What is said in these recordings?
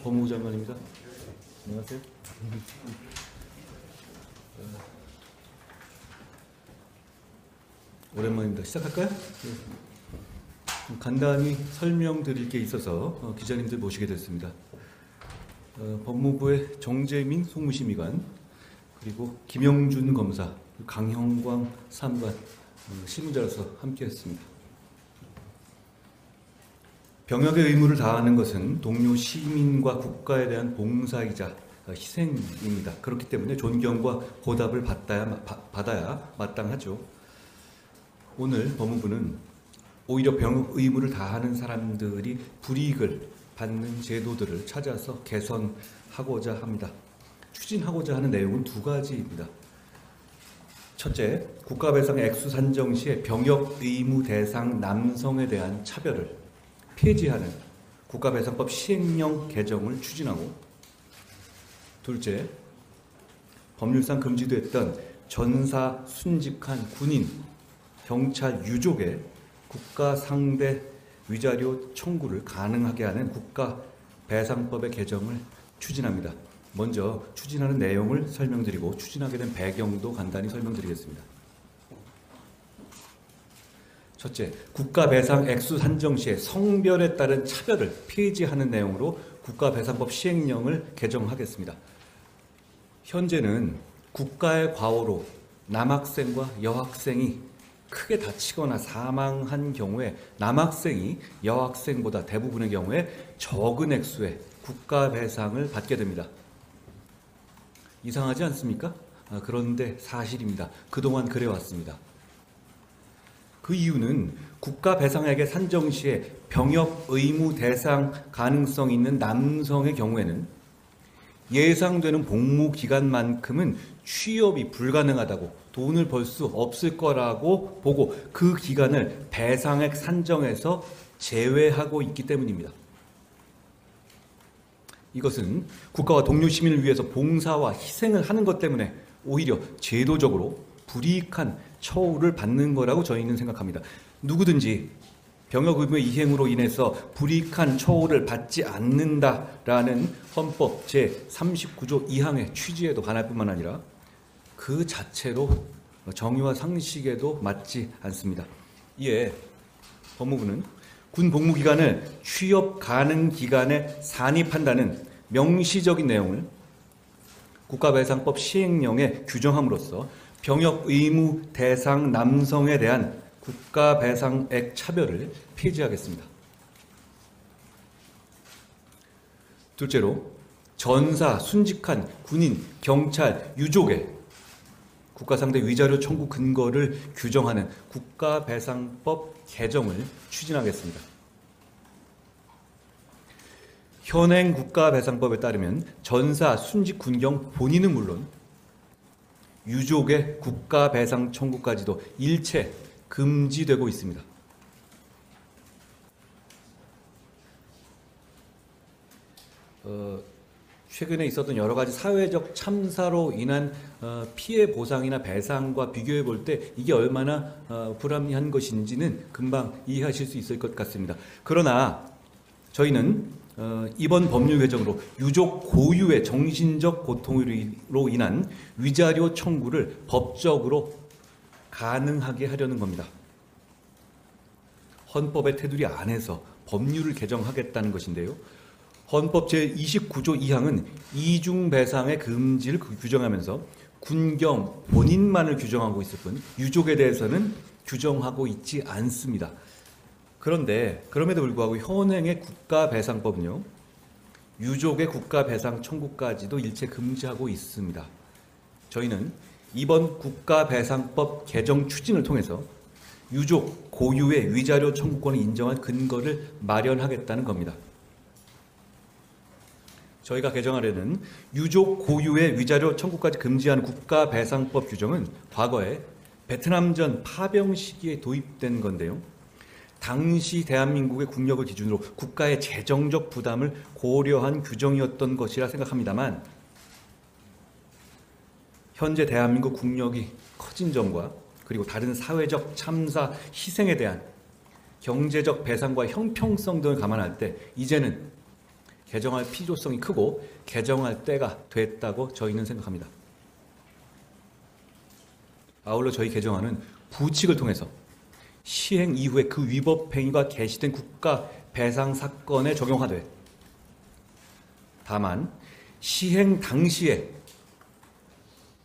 법무부 장관입니다. 안녕하세요. 오랜만입니다. 시작할까요? 간단히 설명드릴 게 있어서 기자님들 모시게 됐습니다. 법무부의 정재민 송무심의관, 그리고 김영준 검사, 강형광 사무관 실무자로서 함께했습니다. 병역의 의무를 다하는 것은 동료 시민과 국가에 대한 봉사이자 희생입니다. 그렇기 때문에 존경과 보답을 받아야 마땅하죠. 오늘 법무부는 오히려 병역 의무를 다하는 사람들이 불이익을 받는 제도들을 찾아서 개선하고자 합니다. 추진하고자 하는 내용은 두 가지입니다. 첫째, 국가배상 액수 산정 시에 병역 의무 대상 남성에 대한 차별을 폐지하는 국가배상법 시행령 개정을 추진하고, 둘째, 법률상 금지됐던 전사, 순직한 군인, 경찰, 유족의 국가 상대 위자료 청구를 가능하게 하는 국가배상법의 개정을 추진합니다. 먼저 추진하는 내용을 설명드리고 추진하게 된 배경도 간단히 설명드리겠습니다. 첫째, 국가배상 액수 산정 시에 성별에 따른 차별을 폐지하는 내용으로 국가배상법 시행령을 개정하겠습니다. 현재는 국가의 과오로 남학생과 여학생이 크게 다치거나 사망한 경우에 남학생이 여학생보다 대부분의 경우에 적은 액수의 국가배상을 받게 됩니다. 이상하지 않습니까? 그런데 사실입니다. 그동안 그래왔습니다. 그 이유는 국가배상액의 산정 시에 병역 의무 대상 가능성 있는 남성의 경우에는 예상되는 복무 기간만큼은 취업이 불가능하다고, 돈을 벌 수 없을 거라고 보고 그 기간을 배상액 산정에서 제외하고 있기 때문입니다. 이것은 국가와 동료 시민을 위해서 봉사와 희생을 하는 것 때문에 오히려 제도적으로 불이익한 처우를 받는 거라고 저희는 생각합니다. 누구든지 병역 의무의 이행으로 인해서 불이익한 처우를 받지 않는다라는 헌법 제39조 2항의 취지에도 반할 뿐만 아니라 그 자체로 정의와 상식에도 맞지 않습니다. 이에 법무부는 군 복무기간을 취업 가능 기간에 산입한다는 명시적인 내용을 국가배상법 시행령에 규정함으로써 병역 의무 대상 남성에 대한 국가배상액 차별을 폐지하겠습니다. 둘째로, 전사, 순직한 군인, 경찰, 유족의 국가상대 위자료 청구 근거를 규정하는 국가배상법 개정을 추진하겠습니다. 현행 국가배상법에 따르면 전사, 순직, 군경 본인은 물론 유족의 국가배상 청구까지도 일체 금지되고 있습니다. 최근에 있었던 여러 가지 사회적 참사로 인한 피해 보상이나 배상과 비교해 볼 때 이게 얼마나 불합리한 것인지는 금방 이해하실 수 있을 것 같습니다. 그러나 저희는 이번 법률 개정으로 유족 고유의 정신적 고통으로 인한 위자료 청구를 법적으로 가능하게 하려는 겁니다. 헌법의 테두리 안에서 법률을 개정하겠다는 것인데요. 헌법 제29조 2항은 이중배상의 금지를 규정하면서 군경 본인만을 규정하고 있을 뿐 유족에 대해서는 규정하고 있지 않습니다. 그런데 그럼에도 불구하고 현행의 국가배상법은요, 유족의 국가배상 청구까지도 일체 금지하고 있습니다. 저희는 이번 국가배상법 개정 추진을 통해서 유족 고유의 위자료 청구권을 인정한 근거를 마련하겠다는 겁니다. 저희가 개정하려는 유족 고유의 위자료 청구까지 금지하는 국가배상법 규정은 과거에 베트남전 파병 시기에 도입된 건데요. 당시 대한민국의 국력을 기준으로 국가의 재정적 부담을 고려한 규정이었던 것이라 생각합니다만, 현재 대한민국 국력이 커진 점과 그리고 다른 사회적 참사, 희생에 대한 경제적 배상과 형평성 등을 감안할 때 이제는 개정할 필요성이 크고 개정할 때가 됐다고 저희는 생각합니다. 아울러 저희 개정안은 부칙을 통해서 시행 이후에 그 위법 행위가 개시된 국가 배상 사건에 적용하되, 다만 시행 당시에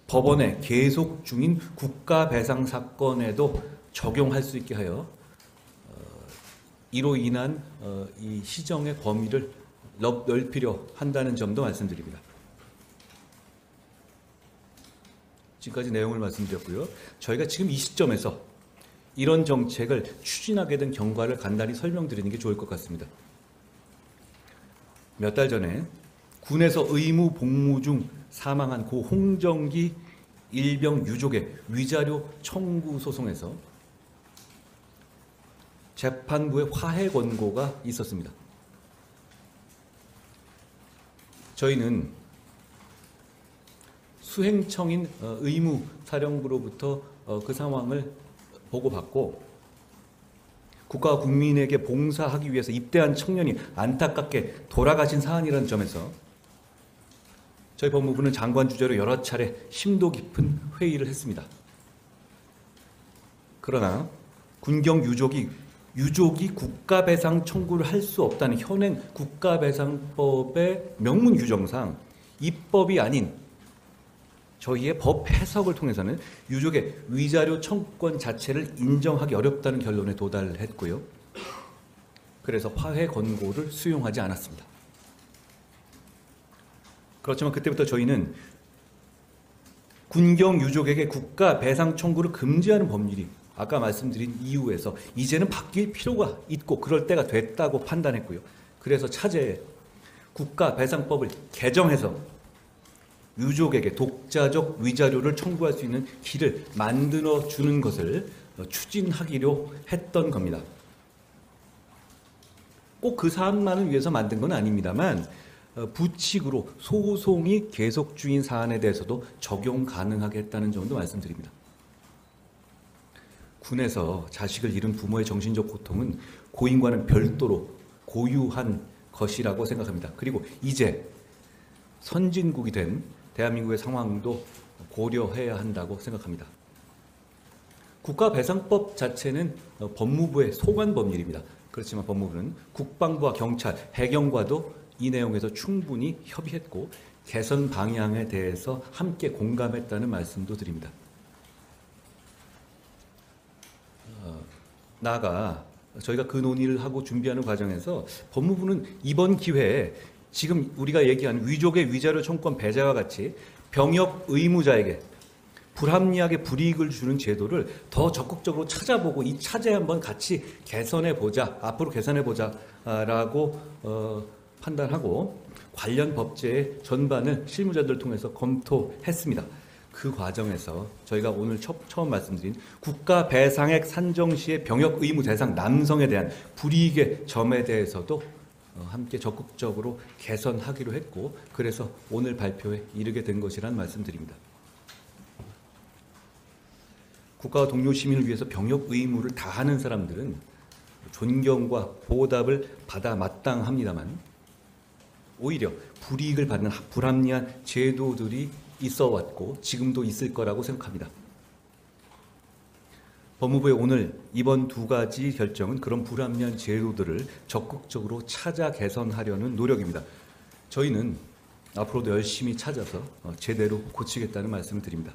법원에 계속 중인 국가 배상 사건에도 적용할 수 있게 하여 이로 인한 이 시정의 범위를 넓히려 한다는 점도 말씀드립니다. 지금까지 내용을 말씀드렸고요. 저희가 지금 이 시점에서 이런 정책을 추진하게 된 경과를 간단히 설명드리는 게 좋을 것 같습니다. 몇 달 전에 군에서 의무 복무 중 사망한 고 홍정기 일병 유족의 위자료 청구 소송에서 재판부의 화해 권고가 있었습니다. 저희는 수행청인 의무사령부로부터 그 상황을 보고받고 국가와 국민에게 봉사하기 위해서 입대한 청년이 안타깝게 돌아가신 사안이라는 점에서 저희 법무부는 장관 주재로 여러 차례 심도 깊은 회의를 했습니다. 그러나 군경 유족이 국가배상 청구를 할 수 없다는 현행 국가배상법의 명문 규정상 입법이 아닌 저희의 법 해석을 통해서는 유족의 위자료 청구권 자체를 인정하기 어렵다는 결론에 도달했고요. 그래서 화해 권고를 수용하지 않았습니다. 그렇지만 그때부터 저희는 군경 유족에게 국가 배상 청구를 금지하는 법률이 아까 말씀드린 이유에서 이제는 바뀔 필요가 있고 그럴 때가 됐다고 판단했고요. 그래서 차제에 국가 배상법을 개정해서 유족에게 독자적 위자료를 청구할 수 있는 길을 만들어 주는 것을 추진하기로 했던 겁니다. 꼭 그 사안만을 위해서 만든 건 아닙니다만 부칙으로 소송이 계속 중인 사안에 대해서도 적용 가능하게 했다는 점도 말씀드립니다. 군에서 자식을 잃은 부모의 정신적 고통은 고인과는 별도로 고유한 것이라고 생각합니다. 그리고 이제 선진국이 된 대한민국의 상황도 고려해야 한다고 생각합니다. 국가배상법 자체는 법무부의 소관 법률입니다. 그렇지만 법무부는 국방부와 경찰, 해경과도 이 내용에서 충분히 협의했고 개선 방향에 대해서 함께 공감했다는 말씀도 드립니다. 나아가 저희가 그 논의를 하고 준비하는 과정에서 법무부는 이번 기회에 지금 우리가 얘기한 위족의 위자료 청구권 배제와 같이 병역 의무자에게 불합리하게 불이익을 주는 제도를 더 적극적으로 찾아보고 이 차제 한번 같이 개선해보자, 앞으로 개선해보자라고 판단하고 관련 법제의 전반을 실무자들을 통해서 검토했습니다. 그 과정에서 저희가 오늘 처음 말씀드린 국가 배상액 산정 시의 병역 의무 대상 남성에 대한 불이익의 점에 대해서도 함께 적극적으로 개선하기로 했고 그래서 오늘 발표에 이르게 된 것이라는 말씀드립니다. 국가와 동료 시민을 위해서 병역 의무를 다하는 사람들은 존경과 보답을 받아 마땅합니다만 오히려 불이익을 받는 불합리한 제도들이 있어 왔고 지금도 있을 거라고 생각합니다. 법무부의 오늘 이번 두 가지 결정은 그런 불합리한 제도들을 적극적으로 찾아 개선하려는 노력입니다. 저희는 앞으로도 열심히 찾아서 제대로 고치겠다는 말씀을 드립니다.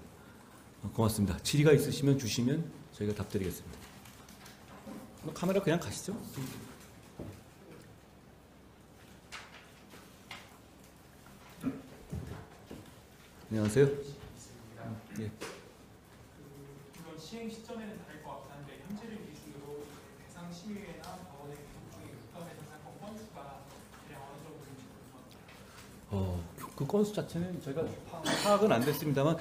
고맙습니다. 질의가 있으시면 주시면 저희가 답드리겠습니다. 카메라 그냥 가시죠. 안녕하세요. 예. 물론 시행 시점에는 다를 것 같긴 한데 현재를 기준으로 배상 심의회나 법원의 기록 중에 국가배상 사건 건수가 대략 어느 정도인지 궁금합니다. 그 건수 자체는 저희가 파악은 안 됐습니다만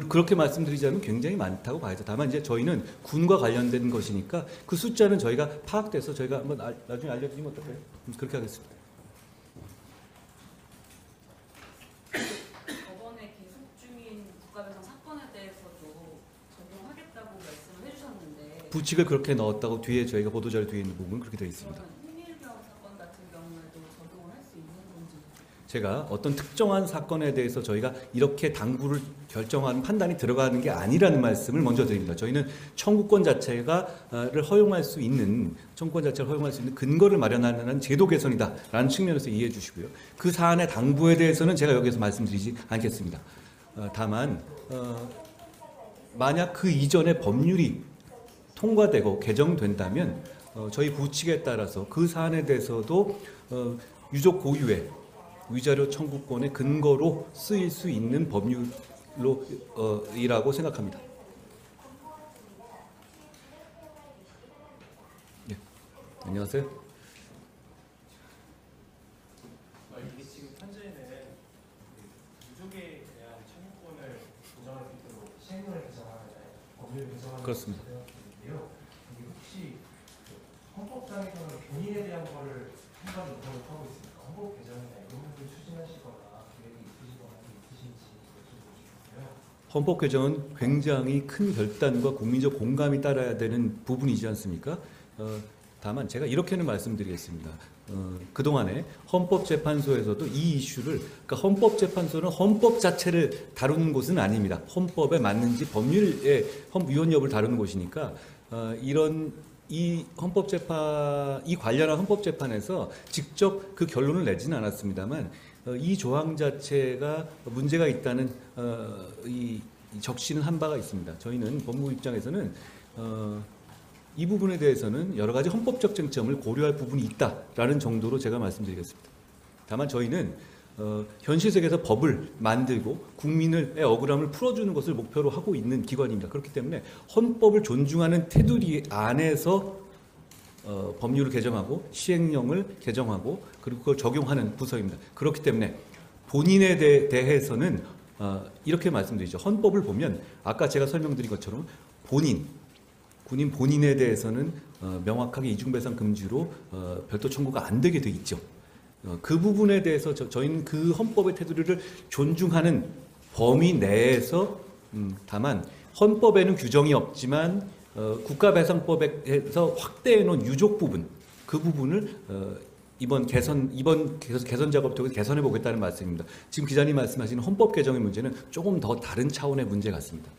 그렇게 말씀드리자면 굉장히 많다고 봐야죠. 다만 이제 저희는 군과 관련된 것이니까 그 숫자는 저희가 파악돼서 저희가 한번 나중에 알려드리면 어떨까요? 그렇게 하겠습니다. 법원에 계속 중인 국가배상 사건에 대해서도 적용하겠다고 말씀을 해주셨는데 부칙을 그렇게 넣었다고 뒤에 저희가 보도자료 뒤에 있는 부분은 그렇게 되어 있습니다. 그러면 홍일병 사건 같은 경우에도 적용을 할 수 있는 건지 제가 어떤 특정한 사건에 대해서 저희가 이렇게 당부를 결정하는 판단이 들어가는 게 아니라는 말씀을 먼저 드립니다. 저희는 청구권 자체가를 허용할 수 있는 청구권 자체를 허용할 수 있는 근거를 마련하는 제도 개선이다라는 측면에서 이해해 주시고요. 그 사안의 당부에 대해서는 제가 여기서 말씀드리지 않겠습니다. 다만 만약 그 이전에 법률이 통과되고 개정된다면 저희 부칙에 따라서 그 사안에 대해서도 유족 고유의 위자료 청구권의 근거로 쓰일 수 있는 법률로 이라고 생각합니다. 네. 안녕하세요. 이게 지금 현재는 유족에 대한 청구권을 보장할 수 있도록 시행령을 개정하는 법률을 개정하는 그렇습니다. 것인데요. 이게 혹시 헌법상에서는 본인에 대한 거를 한 가지 하고 있습니까? 헌법 개정이나 이런 부분을 추진하시거나 계획이 있으시거나 있으신지 여쭤보고 싶고요. 헌법 개정은 굉장히 큰 결단과 국민적 공감이 따라야 되는 부분이지 않습니까? 다만 제가 이렇게는 말씀드리겠습니다. 그동안에 헌법재판소에서도 이 이슈를, 그러니까 헌법재판소는 헌법 자체를 다루는 곳은 아닙니다. 헌법에 맞는지 법률의 위헌 여부를 다루는 곳이니까 이 관련한 헌법재판에서 직접 그 결론을 내지는 않았습니다만 이 조항 자체가 문제가 있다는 이 적시는 한 바가 있습니다. 저희는 법무부 입장에서는 이 부분에 대해서는 여러 가지 헌법적 쟁점을 고려할 부분이 있다라는 정도로 제가 말씀드리겠습니다. 다만 저희는 현실 세계에서 법을 만들고 국민의 억울함을 풀어주는 것을 목표로 하고 있는 기관입니다. 그렇기 때문에 헌법을 존중하는 테두리 안에서 법률을 개정하고 시행령을 개정하고 그리고 그걸 적용하는 부서입니다. 그렇기 때문에 본인에 대해서는 이렇게 말씀드리죠. 헌법을 보면 아까 제가 설명드린 것처럼 군인 본인에 대해서는 명확하게 이중배상 금지로 별도 청구가 안 되게 돼 있죠. 그 부분에 대해서 저희는 그 헌법의 테두리를 존중하는 범위 내에서 다만 헌법에는 규정이 없지만 국가배상법에서 확대해 놓은 유족 부분 그 부분을 이번 개선 작업 통해서 개선해 보겠다는 말씀입니다. 지금 기자님 말씀하시는 헌법 개정의 문제는 조금 더 다른 차원의 문제 같습니다.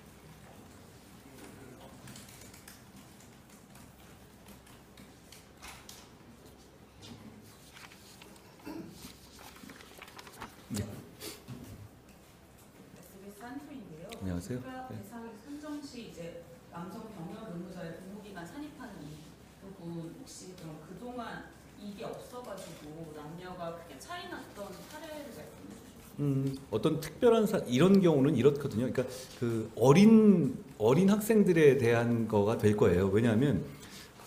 SBS 한표인데요. 안녕하세요. 국가 대상 선정 시 이제 남성 병역 의무자의 복무기간 산입하는 이 부분 혹시 그럼 그동안 이게 없어가지고 남녀가 크게 차이 났던 사례를 말씀해 주시죠. 어떤 특별한 이런 경우는 이렇거든요. 그러니까 그 어린 학생들에 대한 거가 될 거예요. 왜냐하면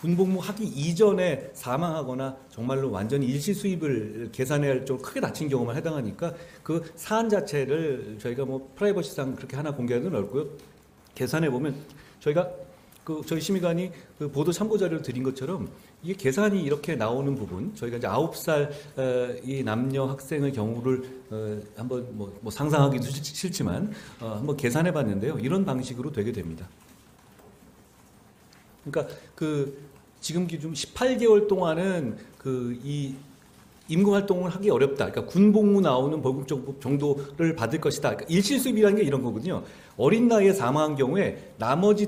군복무 하기 이전에 사망하거나 정말로 완전히 일시 수입을 계산해야 할 정도로 크게 다친 경우만 해당하니까 그 사안 자체를 저희가 뭐 프라이버시상 그렇게 하나 공개하기는 어렵고요. 계산해 보면 저희가 저희 심의관이 그 보도 참고 자료를 드린 것처럼 이게 계산이 이렇게 나오는 부분 저희가 이제 9살 이 남녀 학생의 경우를 한번 뭐 상상하기도 싫지만 한번 계산해 봤는데요. 이런 방식으로 되게 됩니다. 그러니까 지금 기준 18개월 동안은 이 임금 활동을 하기 어렵다. 그러니까 군복무 나오는 월급 정도를 받을 것이다. 그러니까 일시수입이라는 게 이런 거거든요. 어린 나이에 사망한 경우에 나머지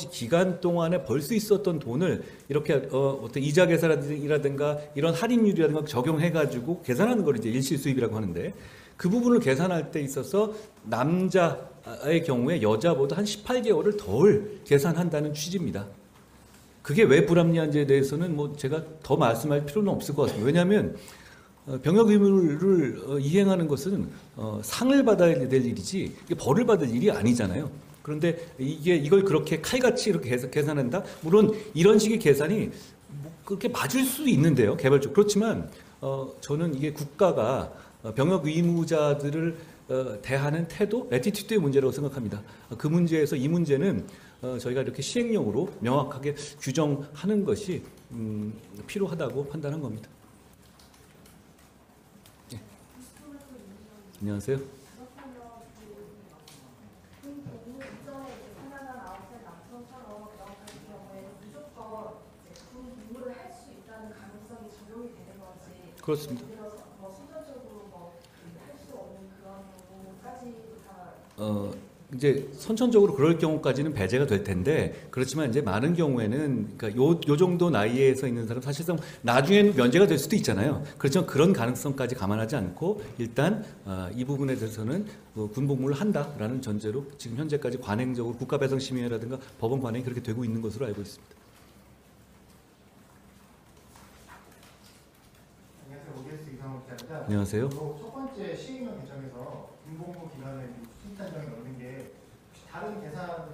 기간 동안에 벌 수 있었던 돈을 이렇게 어떤 이자 계산이라든가 이런 할인율이라든가 적용해가지고 계산하는 걸 이제 일시수입이라고 하는데 그 부분을 계산할 때 있어서 남자의 경우에 여자보다 한 18개월을 덜 계산한다는 취지입니다. 그게 왜 불합리한지에 대해서는 뭐 제가 더 말씀할 필요는 없을 것 같습니다. 왜냐하면 병역 의무를 이행하는 것은 상을 받아야 될 일이지 벌을 받을 일이 아니잖아요. 그런데 이걸 그렇게 칼같이 이렇게 계산한다? 물론 이런 식의 계산이 뭐 그렇게 맞을 수도 있는데요. 개발적으로. 그렇지만 저는 이게 국가가 병역 의무자들을 대하는 태도, 애티튜드의 문제라고 생각합니다. 그 문제에서 이 문제는 저희가 이렇게 시행령으로 명확하게 규정하는 것이 필요하다고 판단한 겁니다. 네. 안녕하세요. 그렇습니다. 이제 선천적으로 그럴 경우까지는 배제가 될 텐데 그렇지만 이제 많은 경우에는 그러니까 요 정도 나이에서 있는 사람 사실상 나중엔 면제가 될 수도 있잖아요. 그렇지만 그런 가능성까지 감안하지 않고 일단 이 부분에 대해서는 군복무를 한다라는 전제로 지금 현재까지 관행적으로 국가배상심의회라든가 법원 관행이 그렇게 되고 있는 것으로 알고 있습니다. 안녕하세요. OBS 이상호 기자입니다. 안녕하세요. 첫 번째 시행령 개정에서 군복무 기간을 수입단정에 넣는 게 혹시 다른 계산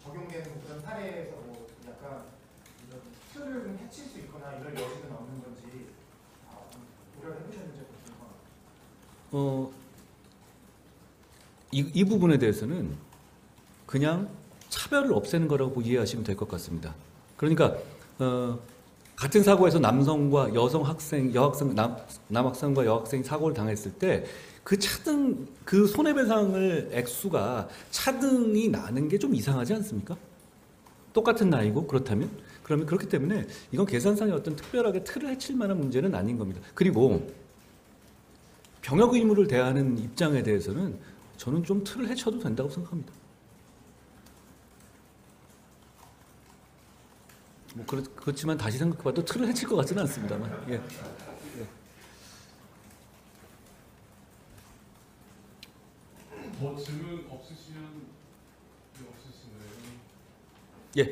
적용되는 그런 사례에서 뭐 약간 이런 틀을 좀 해칠 수 있거나 이럴 여지는 없는 건지 우려를 해보셨는지 궁금합니다. 이 부분에 대해서는 그냥 차별을 없애는 거라고 이해하시면 될 것 같습니다. 그러니까 같은 사고에서 남성과 여성 학생, 여학생, 남학생과 여학생이 사고를 당했을 때 그 차등, 그 손해배상을 액수가 차등이 나는 게 좀 이상하지 않습니까? 똑같은 나이고 그렇다면? 그러면 그렇기 때문에 이건 계산상의 어떤 특별하게 틀을 해칠 만한 문제는 아닌 겁니다. 그리고 병역 의무를 대하는 입장에 대해서는 저는 좀 틀을 해쳐도 된다고 생각합니다. 뭐 그렇지만 다시 생각해봐도 틀을 해칠 것 같지는 않습니다만. 예. 뭐 질문 없으시면 없으신가요? 예.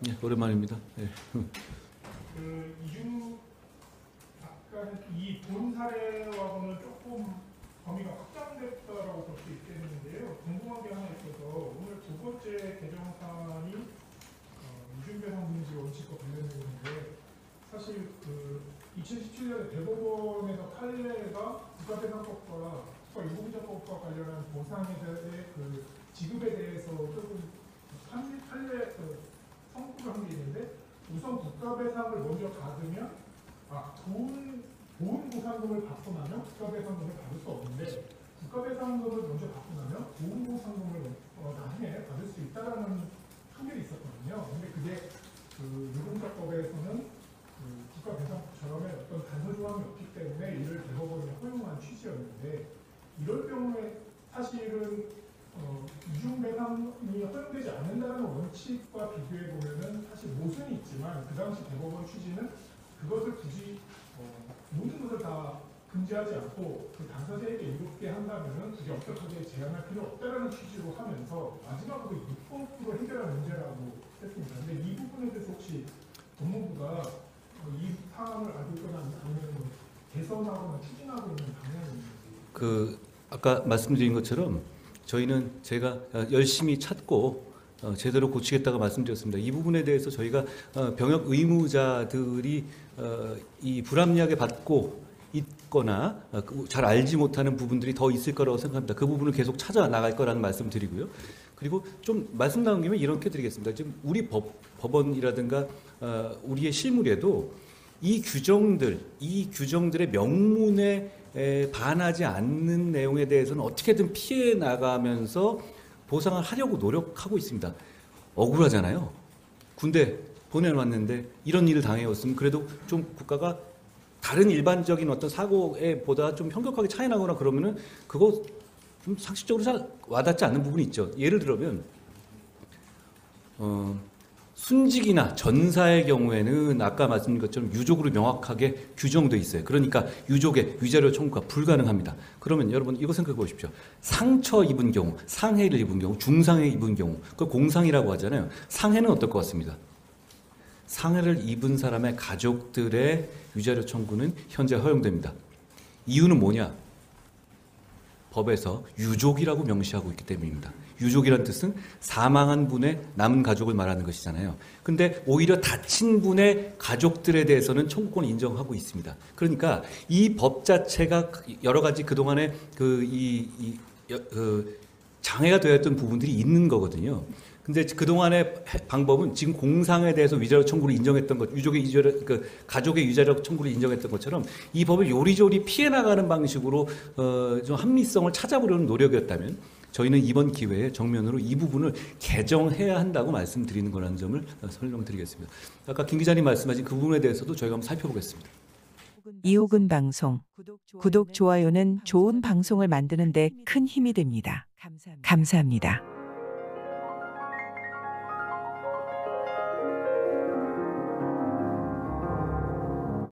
예, 오랜만입니다. 예. 약간 이 본 사례와는 조금 범위가 확장됐다라고 볼 수 있겠는데요. 궁금한 게 하나 있어서 오늘 두 번째 개정 사안이 이중배상 문제 원칙과 관련된 건데 사실 2017년에 대법원에서 판례가 국가배상법과 국가유공자법과 관련한 보상에 대해 지급에 대해서 조금 판례 선고를 한 게 있는데 우선 국가배상을 먼저 받으면 보훈보상금을 받고 나면 국가배상금을 받을 수 없는데 국가배상금을 먼저 받고 나면 보훈보상금을 나중에 받을 수 있다라는 판결이 있었거든요. 근데 그게 유공자법에서는 국가배상법처럼의 어떤 단서 조항이 없기 때문에 이를 대법원이 허용한 취지였는데 이럴 경우에 사실은 이중배상이 허용되지 않는다는 원칙과 비교해 보면은 사실 모순이 있지만 그 당시 대법원 취지는 그것을 굳이 모든 것을 다 금지하지 않고 그 당사자에게 이롭게 한다면은 그게 엄격하게 제한할 필요 없다라는 취지로 하면서 마지막으로 입법으로 해결할 문제라고 했습니다. 근데 이 부분에 대해서 혹시 법무부가 이 사안을 알고 있거나 아니면 개선하거나 추진하고 있는 방향이 있는지. 아까 말씀드린 것처럼 저희는 제가 열심히 찾고 제대로 고치겠다고 말씀드렸습니다. 이 부분에 대해서 저희가 병역 의무자들이 이 불합리하게 받고 있거나 잘 알지 못하는 부분들이 더 있을 거라고 생각합니다. 그 부분을 계속 찾아 나갈 거라는 말씀 드리고요. 그리고 좀 말씀 나온 김에 이렇게 드리겠습니다. 지금 우리 법원이라든가 우리의 실무에도 이 규정들의 명문에 반하지 않는 내용에 대해서는 어떻게든 피해 나가면서 보상을 하려고 노력하고 있습니다. 억울하잖아요. 군대 보내놨는데 이런 일을 당해왔으면 그래도 좀 국가가 다른 일반적인 어떤 사고에 보다 좀 현격하게 차이나거나 그러면은 그거 좀 상식적으로 잘 와닿지 않는 부분이 있죠. 예를 들면 순직이나 전사의 경우에는 아까 말씀드린 것처럼 유족으로 명확하게 규정돼 있어요. 그러니까 유족의 위자료 청구가 불가능합니다. 그러면 여러분 이거 생각해 보십시오. 상처 입은 경우, 상해를 입은 경우, 중상해 입은 경우, 그걸 공상이라고 하잖아요. 상해는 어떨 것 같습니다. 상해를 입은 사람의 가족들의 위자료 청구는 현재 허용됩니다. 이유는 뭐냐? 법에서 유족이라고 명시하고 있기 때문입니다. 유족이란 뜻은 사망한 분의 남은 가족을 말하는 것이잖아요. 근데 오히려 다친 분의 가족들에 대해서는 청구권을 인정하고 있습니다. 그러니까 이 법 자체가 여러 가지 그동안에 장애가 되었던 부분들이 있는 거거든요. 근데 그동안의 방법은 지금 공상에 대해서 위자료 청구를 인정했던 것, 가족의 위자료 청구를 인정했던 것처럼 이 법을 요리조리 피해 나가는 방식으로 좀 합리성을 찾아보려는 노력이었다면 저희는 이번 기회에 정면으로 이 부분을 개정해야 한다고 말씀드리는 거라는 점을 설명드리겠습니다. 아까 김 기자님 말씀하신 그 부분에 대해서도 저희가 한번 살펴보겠습니다. 이호근 방송. 구독, 좋아요는 좋은 방송을 만드는 데 큰 힘이 됩니다. 감사합니다.